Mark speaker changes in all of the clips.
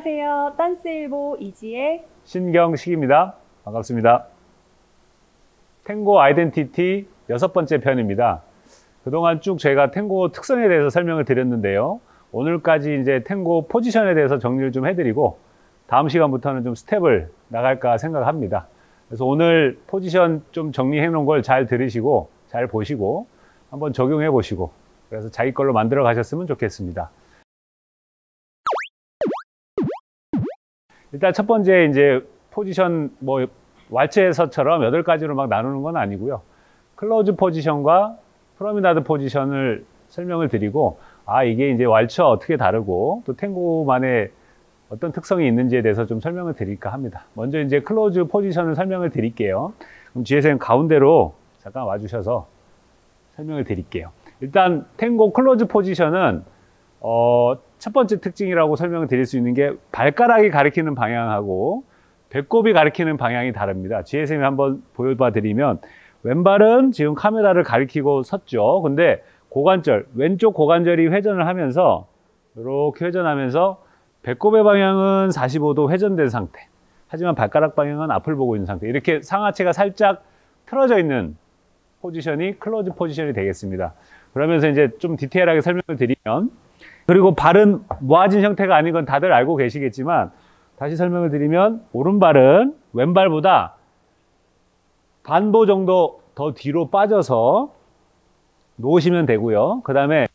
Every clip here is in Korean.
Speaker 1: 안녕하세요. 딴스일보 이지혜
Speaker 2: 신경식입니다. 반갑습니다. 탱고 아이덴티티 6번째 편입니다. 그동안 쭉 제가 탱고 특성에 대해서 설명을 드렸는데요. 오늘까지 이제 탱고 포지션에 대해서 정리를 좀 해드리고 다음 시간부터는 좀 스텝을 나갈까 생각합니다. 그래서 오늘 포지션 좀 정리해 놓은 걸 잘 들으시고 잘 보시고 한번 적용해 보시고 그래서 자기 걸로 만들어 가셨으면 좋겠습니다. 일단 첫 번째 이제 포지션 뭐 왈츠에서처럼 8가지로 막 나누는 건 아니고요. 클로즈 포지션과 프로미나드 포지션을 설명을 드리고 이게 이제 왈츠와 어떻게 다르고 또 탱고만의 어떤 특성이 있는지에 대해서 좀 설명을 드릴까 합니다. 먼저 이제 클로즈 포지션을 설명을 드릴게요. 그럼 GSM 가운데로 잠깐 와주셔서 설명을 드릴게요. 일단 탱고 클로즈 포지션은 첫 번째 특징이라고 설명을 드릴 수 있는 게 발가락이 가리키는 방향하고 배꼽이 가리키는 방향이 다릅니다. GSM이 한번 보여봐 드리면 왼발은 지금 카메라를 가리키고 섰죠. 근데 고관절, 왼쪽 고관절이 회전을 하면서 이렇게 회전하면서 배꼽의 방향은 45도 회전된 상태. 하지만 발가락 방향은 앞을 보고 있는 상태. 이렇게 상하체가 살짝 틀어져 있는 포지션이 클로즈 포지션이 되겠습니다. 그러면서 이제 좀 디테일하게 설명을 드리면 그리고 발은 모아진 형태가 아닌 건 다들 알고 계시겠지만 다시 설명을 드리면 오른발은 왼발보다 반보 정도 더 뒤로 빠져서 놓으시면 되고요. 그 다음에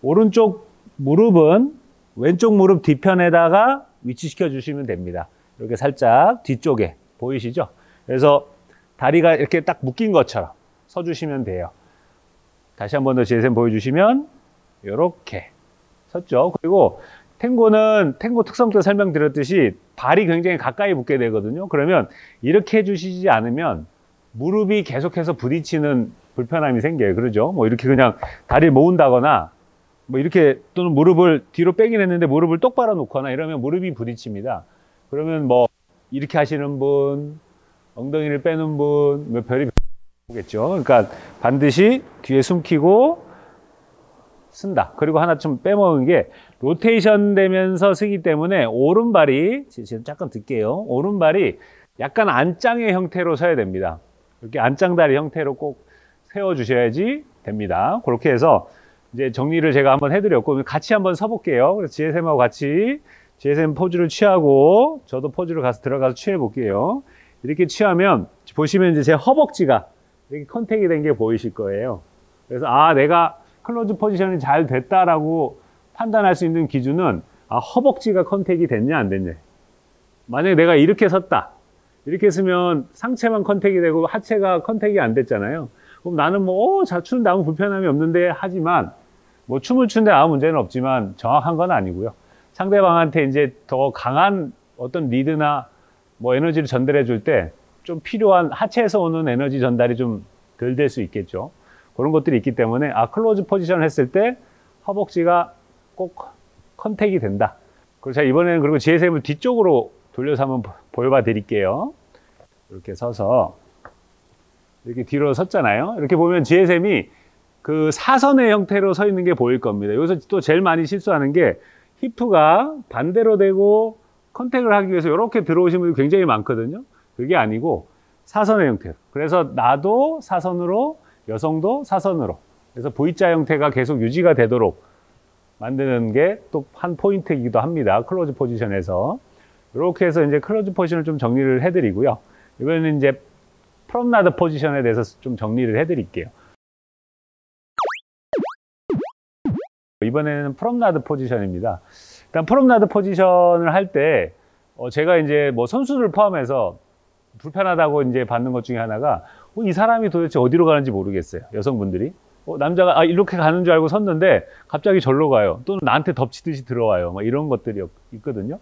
Speaker 2: 오른쪽 무릎은 왼쪽 무릎 뒤편에다가 위치시켜 주시면 됩니다. 이렇게 살짝 뒤쪽에 보이시죠? 그래서 다리가 이렇게 딱 묶인 것처럼 서 주시면 돼요. 다시 한 번 더 GSM 보여주시면 이렇게 섰죠. 그리고 탱고는 탱고 특성 때 설명드렸듯이 발이 굉장히 가까이 붙게 되거든요. 그러면 이렇게 해주시지 않으면 무릎이 계속해서 부딪히는 불편함이 생겨요. 그러죠? 뭐 이렇게 그냥 다리를 모은다거나 뭐 이렇게 또는 무릎을 뒤로 빼긴 했는데 무릎을 똑바로 놓거나 이러면 무릎이 부딪힙니다. 그러면 뭐 이렇게 하시는 분, 엉덩이를 빼는 분, 뭐 별이 보겠죠. 그러니까 반드시 뒤에 숨기고 쓴다. 그리고 하나 좀 빼먹은 게 로테이션 되면서 쓰기 때문에 오른발이 지금 잠깐 들게요. 오른발이 약간 안짱의 형태로 서야 됩니다. 이렇게 안짱다리 형태로 꼭 세워 주셔야지 됩니다. 그렇게 해서 이제 정리를 제가 한번 해드렸고 같이 한번 서볼게요. 그래서 GSM하고 같이 GSM 포즈를 취하고 저도 포즈를 들어가서 취해 볼게요. 이렇게 취하면 보시면 이제 제 허벅지가 이렇게 컨택이 된 게 보이실 거예요. 그래서 내가 클로즈 포지션이 잘 됐다라고 판단할 수 있는 기준은 허벅지가 컨택이 됐냐 안 됐냐. 만약에 내가 이렇게 섰다. 이렇게 쓰면 상체만 컨택이 되고 하체가 컨택이 안 됐잖아요. 그럼 나는 잘 추는데 아무 불편함이 없는데 하지만 뭐 춤을 추는데 아무 문제는 없지만 정확한 건 아니고요. 상대방한테 이제 더 강한 어떤 리드나 뭐 에너지를 전달해 줄 때 좀 필요한 하체에서 오는 에너지 전달이 좀 덜 될 수 있겠죠. 그런 것들이 있기 때문에 클로즈 포지션을 했을 때 허벅지가 꼭 컨택이 된다. 그리고 제가 이번에는 그리고 GSM을 뒤쪽으로 돌려서 한번 보여봐 드릴게요. 이렇게 서서 이렇게 뒤로 섰잖아요. 이렇게 보면 GSM이 그 사선의 형태로 서 있는 게 보일 겁니다. 여기서 또 제일 많이 실수하는 게 히프가 반대로 되고 컨택을 하기 위해서 이렇게 들어오시는 분들이 굉장히 많거든요. 그게 아니고 사선의 형태로. 그래서 나도 사선으로 여성도 사선으로. 그래서 V자 형태가 계속 유지가 되도록 만드는 게 또 한 포인트이기도 합니다. 클로즈 포지션에서. 이렇게 해서 이제 클로즈 포지션을 좀 정리를 해드리고요. 이번에는 이제 프롬나드 포지션에 대해서 좀 정리를 해드릴게요. 이번에는 프롬나드 포지션입니다. 일단 프롬나드 포지션을 할 때 제가 이제 뭐 선수들 포함해서 불편하다고 이제 받는 것 중에 하나가 이 사람이 도대체 어디로 가는지 모르겠어요. 여성분들이 남자가 이렇게 가는 줄 알고 섰는데 갑자기 절로 가요. 또는 나한테 덮치듯이 들어와요. 뭐 이런 것들이 있거든요.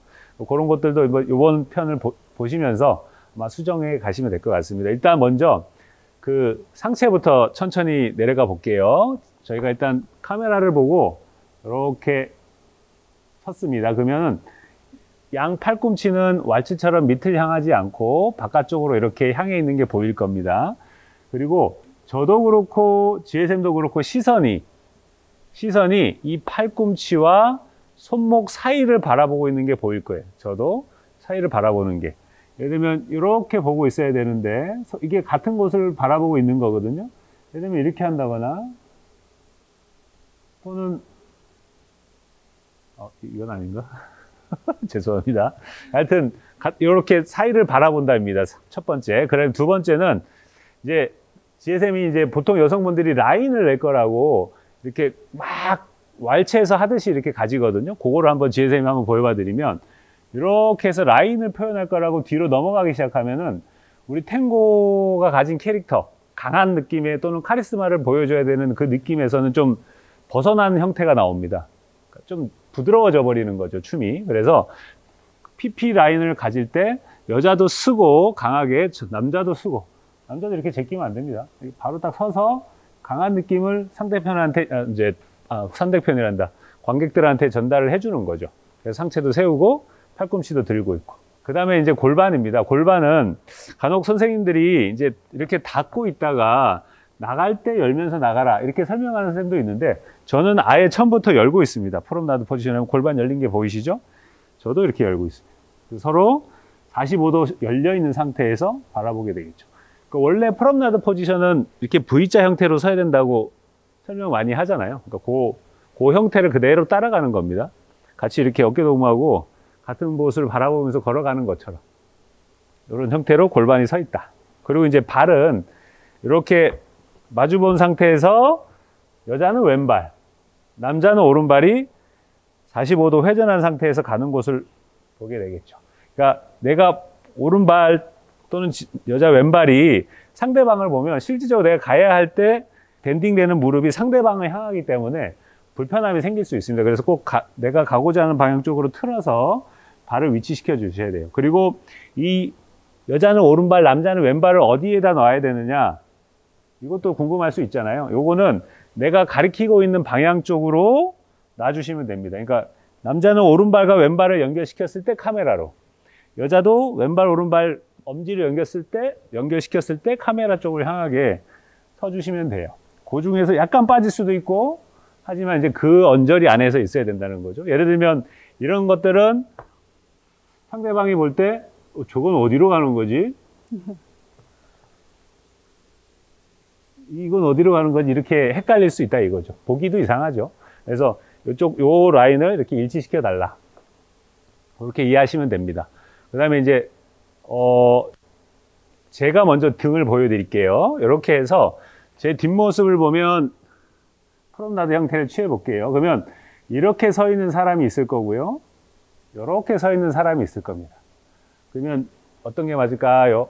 Speaker 2: 그런 것들도 이번 편을 보시면서 아마 수정해 가시면 될 것 같습니다. 일단 먼저 그 상체부터 천천히 내려가 볼게요. 저희가 일단 카메라를 보고 이렇게 섰습니다. 그러면은 양 팔꿈치는 왈츠처럼 밑을 향하지 않고 바깥쪽으로 이렇게 향해 있는 게 보일 겁니다. 그리고 저도 그렇고 GSM도 그렇고 시선이 이 팔꿈치와 손목 사이를 바라보고 있는 게 보일 거예요. 저도 사이를 바라보는 게. 예를 들면 이렇게 보고 있어야 되는데 이게 같은 곳을 바라보고 있는 거거든요. 예를 들면 이렇게 한다거나 또는 이건 아닌가? 죄송합니다. 하여튼 이렇게 사이를 바라본다입니다. 첫 번째. 그다음에 두 번째는 이제 GSM이 이제 보통 여성분들이 라인을 낼 거라고 이렇게 막 왈츠에서 하듯이 이렇게 가지거든요. 그거를 한번 GSM이 한번 보여봐 드리면 이렇게 해서 라인을 표현할 거라고 뒤로 넘어가기 시작하면은 우리 탱고가 가진 캐릭터, 강한 느낌의 또는 카리스마를 보여줘야 되는 그 느낌에서는 좀 벗어난 형태가 나옵니다. 좀 부드러워져 버리는 거죠, 춤이. 그래서 PP 라인을 가질 때 여자도 쓰고 강하게, 남자도 쓰고, 남자도 이렇게 제끼면 안 됩니다. 바로 딱 서서 강한 느낌을 상대편한테, 상대편이란다. 관객들한테 전달을 해주는 거죠. 그래서 상체도 세우고 팔꿈치도 들고 있고. 그 다음에 이제 골반입니다. 골반은 간혹 선생님들이 이제 이렇게 닫고 있다가 나갈 때 열면서 나가라 이렇게 설명하는 선생님도 있는데 저는 아예 처음부터 열고 있습니다. 프롬나드 포지션에 골반 열린 게 보이시죠? 저도 이렇게 열고 있습니다. 서로 45도 열려 있는 상태에서 바라보게 되겠죠. 그러니까 원래 프롬나드 포지션은 이렇게 V자 형태로 서야 된다고 설명 많이 하잖아요. 그러니까 그 형태를 그대로 따라가는 겁니다. 같이 이렇게 어깨 동무하고 같은 곳을 바라보면서 걸어가는 것처럼 이런 형태로 골반이 서 있다. 그리고 이제 발은 이렇게 마주본 상태에서 여자는 왼발, 남자는 오른발이 45도 회전한 상태에서 가는 곳을 보게 되겠죠. 그러니까 내가 오른발 또는 여자 왼발이 상대방을 보면 실질적으로 내가 가야 할 때 밴딩되는 무릎이 상대방을 향하기 때문에 불편함이 생길 수 있습니다. 그래서 꼭 내가 가고자 하는 방향 쪽으로 틀어서 발을 위치시켜 주셔야 돼요. 그리고 이 여자는 오른발, 남자는 왼발을 어디에다 놔야 되느냐? 이것도 궁금할 수 있잖아요. 요거는 내가 가리키고 있는 방향 쪽으로 놔주시면 됩니다. 그러니까 남자는 오른발과 왼발을 연결시켰을 때 카메라로, 여자도 왼발, 오른발 엄지를 연결시켰을 때 카메라 쪽을 향하게 서주시면 돼요. 그 중에서 약간 빠질 수도 있고, 하지만 이제 그 언저리 안에서 있어야 된다는 거죠. 예를 들면 이런 것들은 상대방이 볼 때 저건 어디로 가는 거지? 이건 어디로 가는 건지 이렇게 헷갈릴 수 있다 이거죠. 보기도 이상하죠. 그래서 요 라인을 이렇게 일치시켜 달라. 그렇게 이해하시면 됩니다. 그 다음에 이제 제가 먼저 등을 보여드릴게요. 이렇게 해서 제 뒷모습을 보면 프롬나드 형태를 취해 볼게요. 그러면 이렇게 서 있는 사람이 있을 거고요. 이렇게 서 있는 사람이 있을 겁니다. 그러면 어떤 게 맞을까요?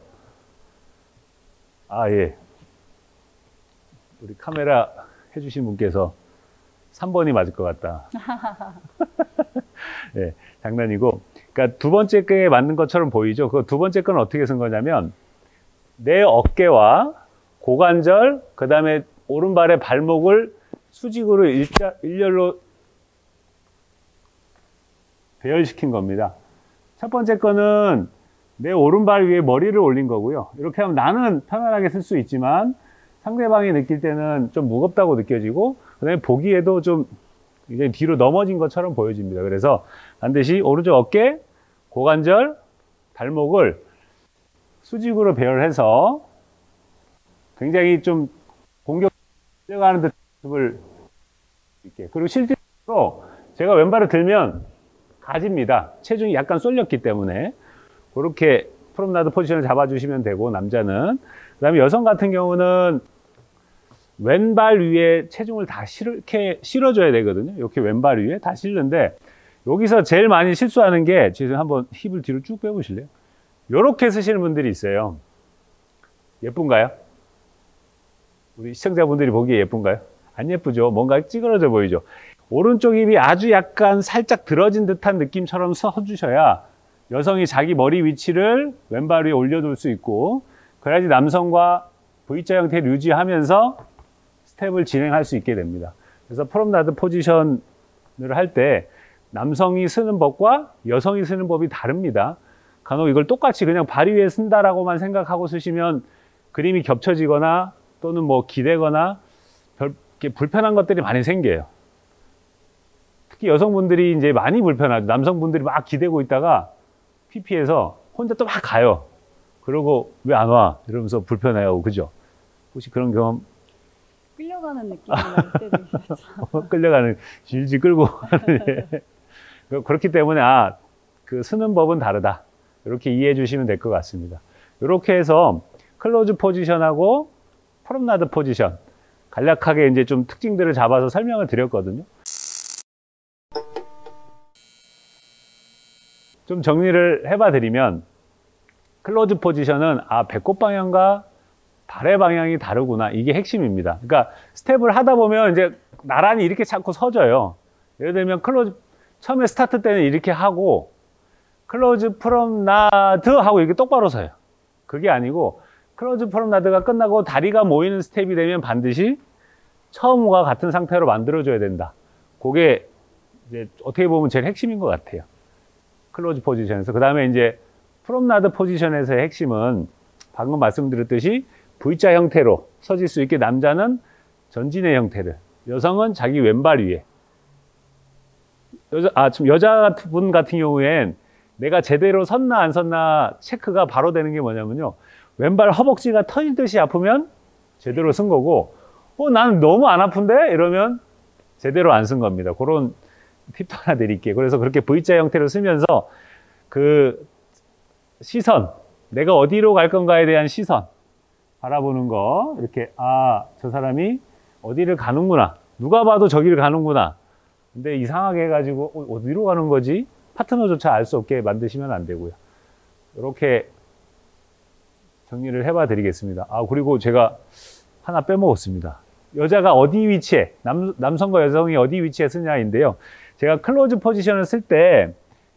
Speaker 2: 예. 우리 카메라 해주신 분께서 3번이 맞을 것 같다. 네, 장난이고. 그러니까 두 번째 게 맞는 것처럼 보이죠? 그 두 번째 건 어떻게 쓴 거냐면, 내 어깨와 고관절, 그 다음에 오른발의 발목을 수직으로 일렬로 배열시킨 겁니다. 첫 번째 거는 내 오른발 위에 머리를 올린 거고요. 이렇게 하면 나는 편안하게 쓸 수 있지만 상대방이 느낄 때는 좀 무겁다고 느껴지고, 그 다음에 보기에도 좀 굉장히 뒤로 넘어진 것처럼 보여집니다. 그래서 반드시 오른쪽 어깨, 고관절, 발목을 수직으로 배열해서 굉장히 좀 공격하는 듯을 이렇게. 그리고 실제로 제가 왼발을 들면 가집니다. 체중이 약간 쏠렸기 때문에. 그렇게 프롬나드 포지션을 잡아주시면 되고, 남자는. 그 다음에 여성 같은 경우는 왼발 위에 체중을 다 이렇게 실어줘야 되거든요. 이렇게 왼발 위에 다 실는데, 여기서 제일 많이 실수하는 게, 지금 한번 힙을 뒤로 쭉 빼보실래요? 이렇게 쓰시는 분들이 있어요. 예쁜가요? 우리 시청자분들이 보기에 예쁜가요? 안 예쁘죠? 뭔가 찌그러져 보이죠? 오른쪽 힙이 아주 약간 살짝 들어진 듯한 느낌처럼 서주셔야 여성이 자기 머리 위치를 왼발 위에 올려둘 수 있고, 그래야지 남성과 V자 형태를 유지하면서 스텝을 진행할 수 있게 됩니다. 그래서 프롬나드 포지션을 할 때 남성이 쓰는 법과 여성이 쓰는 법이 다릅니다. 간혹 이걸 똑같이 그냥 발 위에 쓴다라고만 생각하고 쓰시면 그림이 겹쳐지거나 또는 뭐 기대거나 이렇게 불편한 것들이 많이 생겨요. 특히 여성분들이 이제 많이 불편하죠. 남성분들이 막 기대고 있다가 PP에서 혼자 또 막 가요. 그러고 왜 안 와? 이러면서 불편해하고, 그죠? 혹시 그런 경험?
Speaker 1: 끌려가는 느낌이 날 때도 있었죠.
Speaker 2: 끌려가는, 질질 끌고 가는. 그렇기 때문에, 그 쓰는 법은 다르다. 이렇게 이해해 주시면 될 것 같습니다. 이렇게 해서 클로즈 포지션하고 프롬나드 포지션, 간략하게 이제 좀 특징들을 잡아서 설명을 드렸거든요. 좀 정리를 해봐 드리면, 클로즈 포지션은 배꼽 방향과 발의 방향이 다르구나, 이게 핵심입니다. 그러니까 스텝을 하다 보면 이제 나란히 이렇게 자꾸 서져요. 예를 들면 클로즈 처음에 스타트 때는 이렇게 하고 클로즈 프롬나드 하고 이렇게 똑바로 서요. 그게 아니고 클로즈 프롬나드가 끝나고 다리가 모이는 스텝이 되면 반드시 처음과 같은 상태로 만들어줘야 된다. 그게 이제 어떻게 보면 제일 핵심인 것 같아요. 클로즈 포지션에서. 그 다음에 이제 프롬나드 포지션에서의 핵심은 방금 말씀드렸듯이 V자 형태로 서질 수 있게 남자는 전진의 형태를, 여성은 자기 왼발 위에. 여자분 같은 경우엔 내가 제대로 섰나 안 섰나 체크가 바로 되는 게 뭐냐면요. 왼발 허벅지가 터지듯이 아프면 제대로 쓴 거고, 나는 너무 안 아픈데? 이러면 제대로 안 쓴 겁니다. 그런 팁도 하나 드릴게요. 그래서 그렇게 V자 형태로 쓰면서 그 시선, 내가 어디로 갈 건가에 대한 시선, 바라보는 거, 이렇게, 저 사람이 어디를 가는구나. 누가 봐도 저기를 가는구나. 근데 이상하게 해가지고, 어디로 가는 거지? 파트너조차 알 수 없게 만드시면 안 되고요. 이렇게 정리를 해봐 드리겠습니다. 그리고 제가 하나 빼먹었습니다. 여자가 어디 위치에, 남성과 여성이 어디 위치에 쓰냐인데요. 제가 클로즈 포지션을 쓸 때,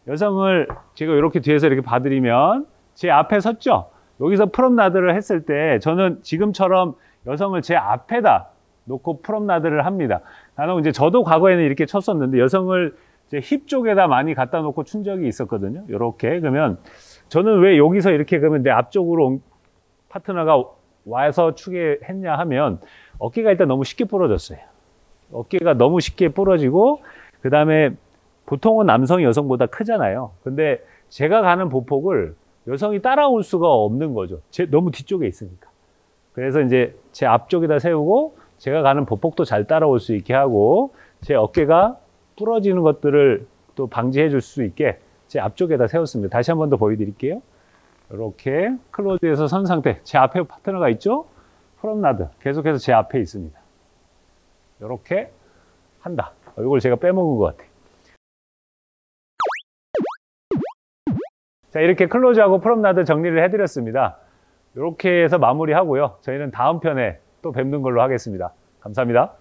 Speaker 2: 여성을 제가 이렇게 뒤에서 이렇게 봐드리면, 제 앞에 섰죠? 여기서 프롬나드를 했을 때 저는 지금처럼 여성을 제 앞에다 놓고 프롬나드를 합니다. 나는 이제 저도 과거에는 이렇게 쳤었는데 여성을 제 힙 쪽에다 많이 갖다 놓고 춘 적이 있었거든요. 이렇게. 그러면 저는 왜 여기서 이렇게 그러면 내 앞쪽으로 파트너가 와서 추게 했냐 하면 어깨가 일단 너무 쉽게 부러졌어요. 어깨가 너무 쉽게 부러지고 그 다음에 보통은 남성이 여성보다 크잖아요. 근데 제가 가는 보폭을 여성이 따라올 수가 없는 거죠. 너무 뒤쪽에 있으니까. 그래서 이제 제 앞쪽에다 세우고 제가 가는 보폭도 잘 따라올 수 있게 하고 제 어깨가 부러지는 것들을 또 방지해 줄 수 있게 제 앞쪽에다 세웠습니다. 다시 한 번 더 보여드릴게요. 이렇게 클로즈에서 선 상태. 제 앞에 파트너가 있죠? 프롬나드. 계속해서 제 앞에 있습니다. 이렇게 한다. 이걸 제가 빼먹은 것 같아요. 자, 이렇게 클로즈하고 프롬나드 정리를 해드렸습니다. 이렇게 해서 마무리하고요. 저희는 다음 편에 또 뵙는 걸로 하겠습니다. 감사합니다.